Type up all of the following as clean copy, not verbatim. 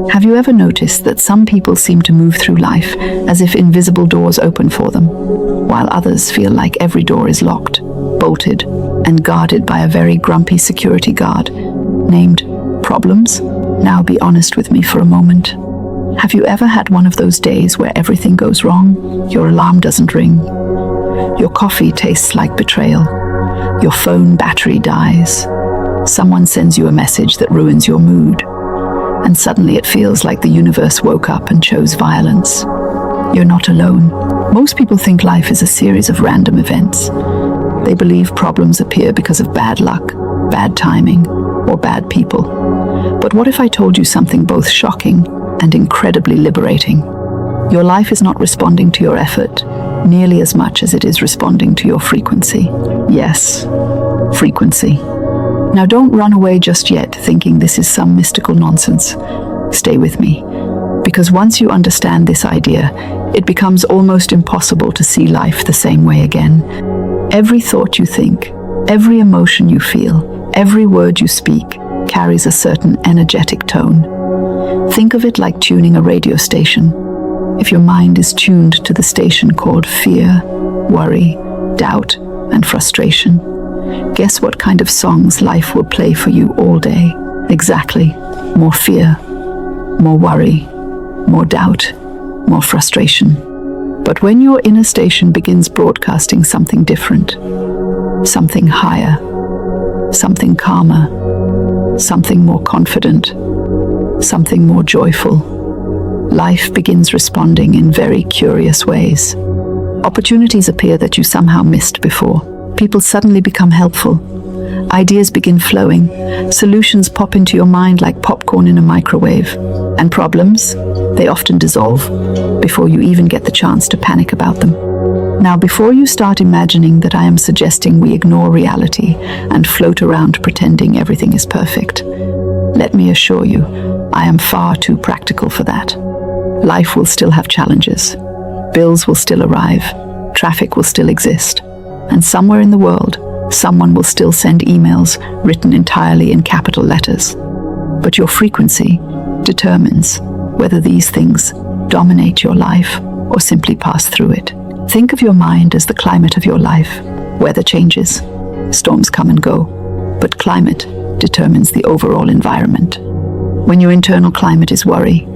Have you ever noticed that some people seem to move through life as if invisible doors open for them, while others feel like every door is locked, bolted, and guarded by a very grumpy security guard named problems? Now be honest with me for a moment. Have you ever had one of those days where everything goes wrong? Your alarm doesn't ring. Your coffee tastes like betrayal. Your phone battery dies. Someone sends you a message that ruins your mood. And suddenly it feels like the universe woke up and chose violence. You're not alone. Most people think life is a series of random events. They believe problems appear because of bad luck, bad timing, or bad people. But what if I told you something both shocking and incredibly liberating? Your life is not responding to your effort nearly as much as it is responding to your frequency. Yes, frequency. Now don't run away just yet thinking this is some mystical nonsense. Stay with me, because once you understand this idea, it becomes almost impossible to see life the same way again. Every thought you think, every emotion you feel, every word you speak carries a certain energetic tone. Think of it like tuning a radio station. If your mind is tuned to the station called fear, worry, doubt, and frustration, guess what kind of songs life will play for you all day? Exactly. More fear, more worry, more doubt, more frustration. But when your inner station begins broadcasting something different, something higher, something calmer, something more confident, something more joyful, life begins responding in very curious ways. Opportunities appear that you somehow missed before. People suddenly become helpful. Ideas begin flowing. Solutions pop into your mind like popcorn in a microwave. And problems, they often dissolve before you even get the chance to panic about them. Now, before you start imagining that I am suggesting we ignore reality and float around pretending everything is perfect, let me assure you, I am far too practical for that. Life will still have challenges. Bills will still arrive. Traffic will still exist. And somewhere in the world, someone will still send emails written entirely in capital letters. But your frequency determines whether these things dominate your life or simply pass through it. Think of your mind as the climate of your life. Weather changes, storms come and go, but climate determines the overall environment. When your internal climate is worry,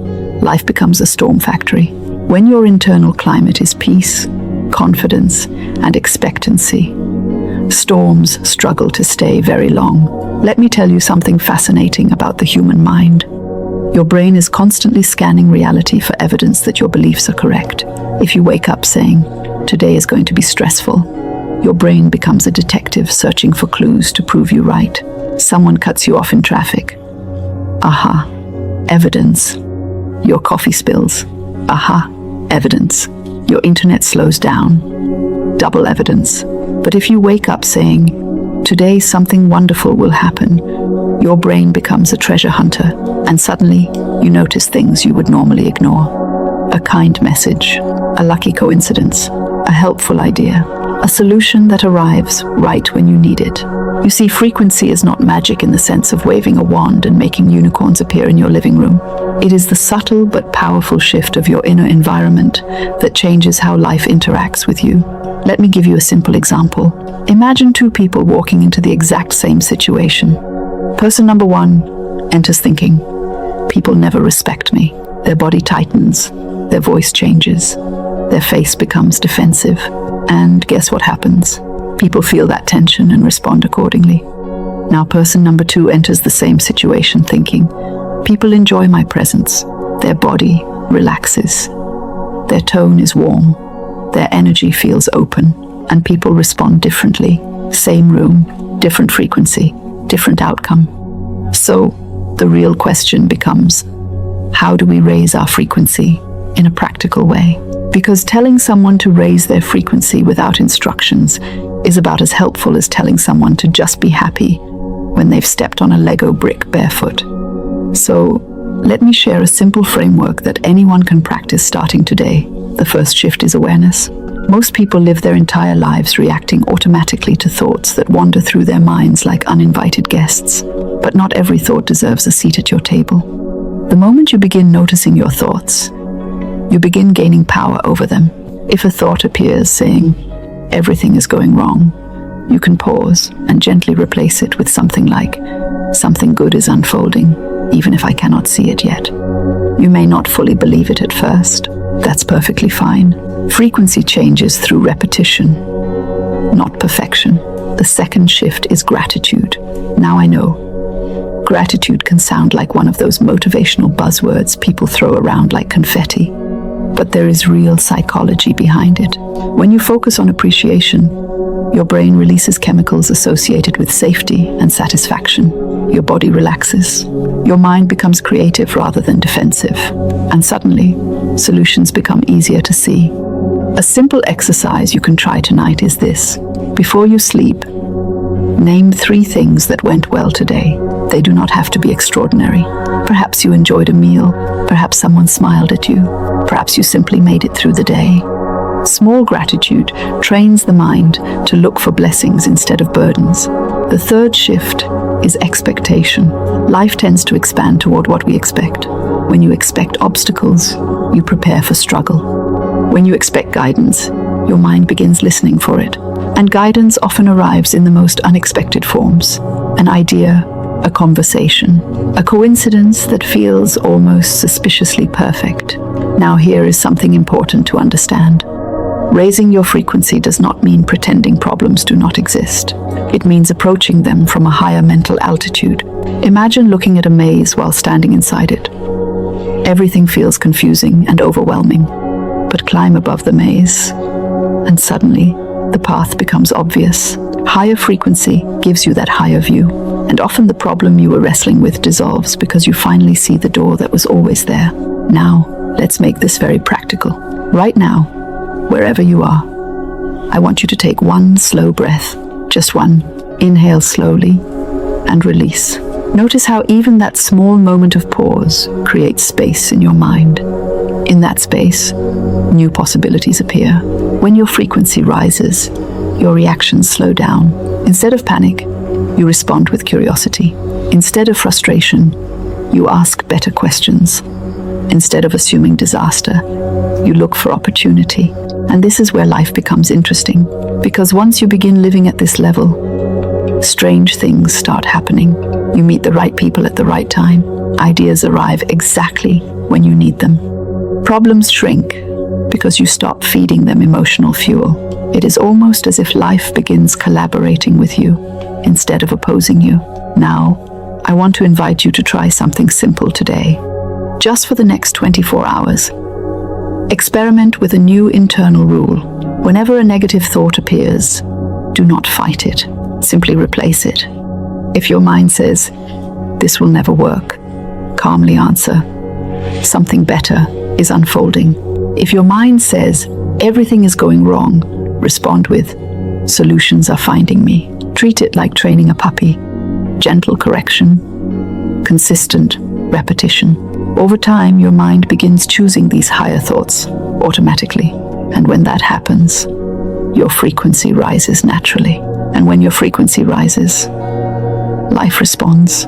life becomes a storm factory. When your internal climate is peace, confidence, and expectancy, storms struggle to stay very long. Let me tell you something fascinating about the human mind. Your brain is constantly scanning reality for evidence that your beliefs are correct. If you wake up saying, "Today is going to be stressful," your brain becomes a detective searching for clues to prove you right. Someone cuts you off in traffic. Aha, evidence. Your coffee spills. Aha, evidence. Your internet slows down. Double evidence. But if you wake up saying, "Today something wonderful will happen," your brain becomes a treasure hunter, and suddenly you notice things you would normally ignore. A kind message, a lucky coincidence, a helpful idea, a solution that arrives right when you need it. You see, frequency is not magic in the sense of waving a wand and making unicorns appear in your living room. It is the subtle but powerful shift of your inner environment that changes how life interacts with you. Let me give you a simple example. Imagine two people walking into the exact same situation. Person number one enters thinking, "People never respect me." Their body tightens, their voice changes, their face becomes defensive. And guess what happens? People feel that tension and respond accordingly. Now person number two enters the same situation thinking, "People enjoy my presence." Their body relaxes. Their tone is warm. Their energy feels open, and people respond differently. Same room, different frequency, different outcome. So, the real question becomes, how do we raise our frequency in a practical way? Because telling someone to raise their frequency without instructions is about as helpful as telling someone to just be happy when they've stepped on a Lego brick barefoot. So, let me share a simple framework that anyone can practice starting today. The first shift is awareness. Most people live their entire lives reacting automatically to thoughts that wander through their minds like uninvited guests. But not every thought deserves a seat at your table. The moment you begin noticing your thoughts, you begin gaining power over them. If a thought appears saying, "Everything is going wrong," you can pause and gently replace it with something like, "Something good is unfolding, even if I cannot see it yet." You may not fully believe it at first. That's perfectly fine. Frequency changes through repetition, not perfection. The second shift is gratitude. Now I know, gratitude can sound like one of those motivational buzzwords people throw around like confetti, but there is real psychology behind it. When you focus on appreciation, your brain releases chemicals associated with safety and satisfaction. Your body relaxes. Your mind becomes creative rather than defensive. And suddenly, solutions become easier to see. A simple exercise you can try tonight is this. Before you sleep, name 3 things that went well today. They do not have to be extraordinary. Perhaps you enjoyed a meal. Perhaps someone smiled at you. Perhaps you simply made it through the day. Small gratitude trains the mind to look for blessings instead of burdens. The third shift is expectation. Life tends to expand toward what we expect. When you expect obstacles, you prepare for struggle. When you expect guidance, your mind begins listening for it. And guidance often arrives in the most unexpected forms. An idea, a conversation, a coincidence that feels almost suspiciously perfect. Now here is something important to understand. Raising your frequency does not mean pretending problems do not exist. It means approaching them from a higher mental altitude. Imagine looking at a maze while standing inside it. Everything feels confusing and overwhelming, but climb above the maze, and suddenly the path becomes obvious. Higher frequency gives you that higher view, and often the problem you were wrestling with dissolves because you finally see the door that was always there. Now, let's make this very practical. Right now, wherever you are, I want you to take one slow breath, just one. Inhale slowly and release. Notice how even that small moment of pause creates space in your mind. In that space, new possibilities appear. When your frequency rises, your reactions slow down. Instead of panic, you respond with curiosity. Instead of frustration, you ask better questions. Instead of assuming disaster, you look for opportunity. And this is where life becomes interesting, because once you begin living at this level, strange things start happening. You meet the right people at the right time. Ideas arrive exactly when you need them. Problems shrink because you stop feeding them emotional fuel. It is almost as if life begins collaborating with you instead of opposing you. Now, I want to invite you to try something simple today. Just for the next 24 hours, experiment with a new internal rule. Whenever a negative thought appears, do not fight it. Simply replace it. If your mind says, "This will never work," calmly answer, "Something better is unfolding." If your mind says, "Everything is going wrong," respond with, "Solutions are finding me." Treat it like training a puppy. Gentle correction, consistent repetition. Over time, your mind begins choosing these higher thoughts automatically. And when that happens, your frequency rises naturally. And when your frequency rises, life responds,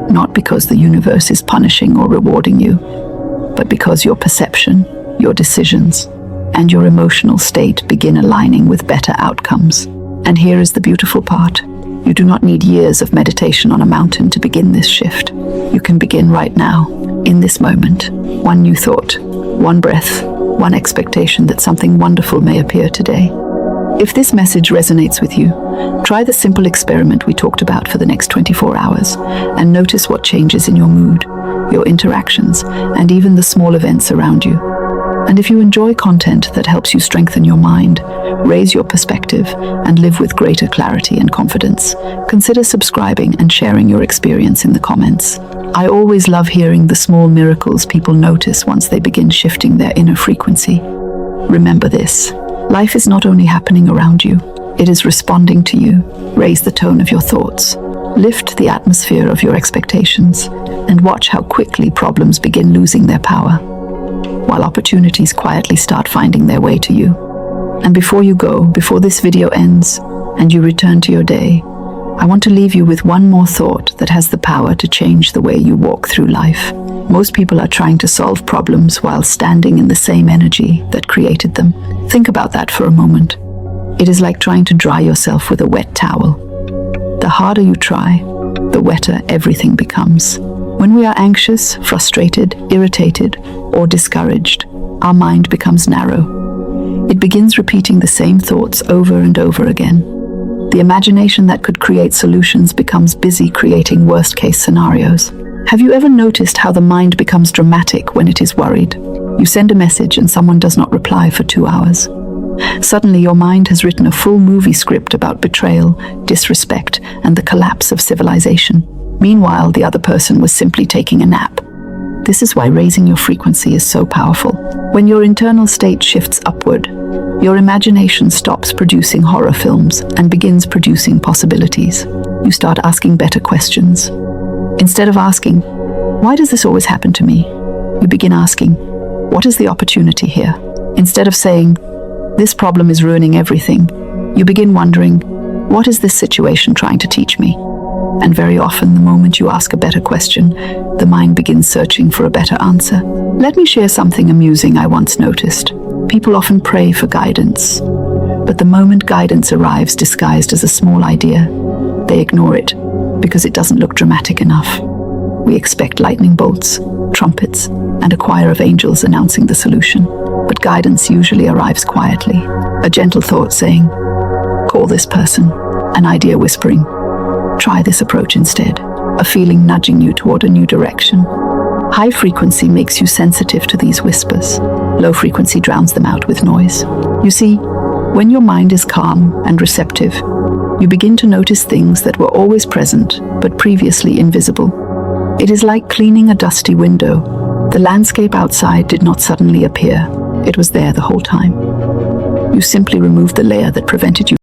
not because the universe is punishing or rewarding you, but because your perception, your decisions, and your emotional state begin aligning with better outcomes. And here is the beautiful part. You do not need years of meditation on a mountain to begin this shift. You can begin right now, in this moment. One new thought, one breath, one expectation that something wonderful may appear today. If this message resonates with you, try the simple experiment we talked about for the next 24 hours and notice what changes in your mood, your interactions, and even the small events around you. And if you enjoy content that helps you strengthen your mind, raise your perspective, and live with greater clarity and confidence, consider subscribing and sharing your experience in the comments. I always love hearing the small miracles people notice once they begin shifting their inner frequency. Remember this. Life is not only happening around you, it is responding to you. Raise the tone of your thoughts. Lift the atmosphere of your expectations, and watch how quickly problems begin losing their power, while opportunities quietly start finding their way to you. And before you go, before this video ends, and you return to your day, I want to leave you with one more thought that has the power to change the way you walk through life. Most people are trying to solve problems while standing in the same energy that created them. Think about that for a moment. It is like trying to dry yourself with a wet towel. The harder you try, the wetter everything becomes. When we are anxious, frustrated, irritated, or discouraged, our mind becomes narrow. It begins repeating the same thoughts over and over again. The imagination that could create solutions becomes busy creating worst-case scenarios. Have you ever noticed how the mind becomes dramatic when it is worried? You send a message and someone does not reply for 2 hours. Suddenly your mind has written a full movie script about betrayal, disrespect, and the collapse of civilization. Meanwhile, the other person was simply taking a nap. This is why raising your frequency is so powerful. When your internal state shifts upward, your imagination stops producing horror films and begins producing possibilities. You start asking better questions. Instead of asking, "Why does this always happen to me?" you begin asking, "What is the opportunity here?" Instead of saying, "This problem is ruining everything," you begin wondering, "What is this situation trying to teach me?" And very often, the moment you ask a better question, the mind begins searching for a better answer. Let me share something amusing I once noticed. People often pray for guidance, but the moment guidance arrives disguised as a small idea, they ignore it because it doesn't look dramatic enough. We expect lightning bolts, trumpets, and a choir of angels announcing the solution. But guidance usually arrives quietly. A gentle thought saying, "Call this person," an idea whispering, "Try this approach instead," a feeling nudging you toward a new direction. High frequency makes you sensitive to these whispers. Low frequency drowns them out with noise. You see, when your mind is calm and receptive, you begin to notice things that were always present but previously invisible. It is like cleaning a dusty window. The landscape outside did not suddenly appear. It was there the whole time. You simply removed the layer that prevented you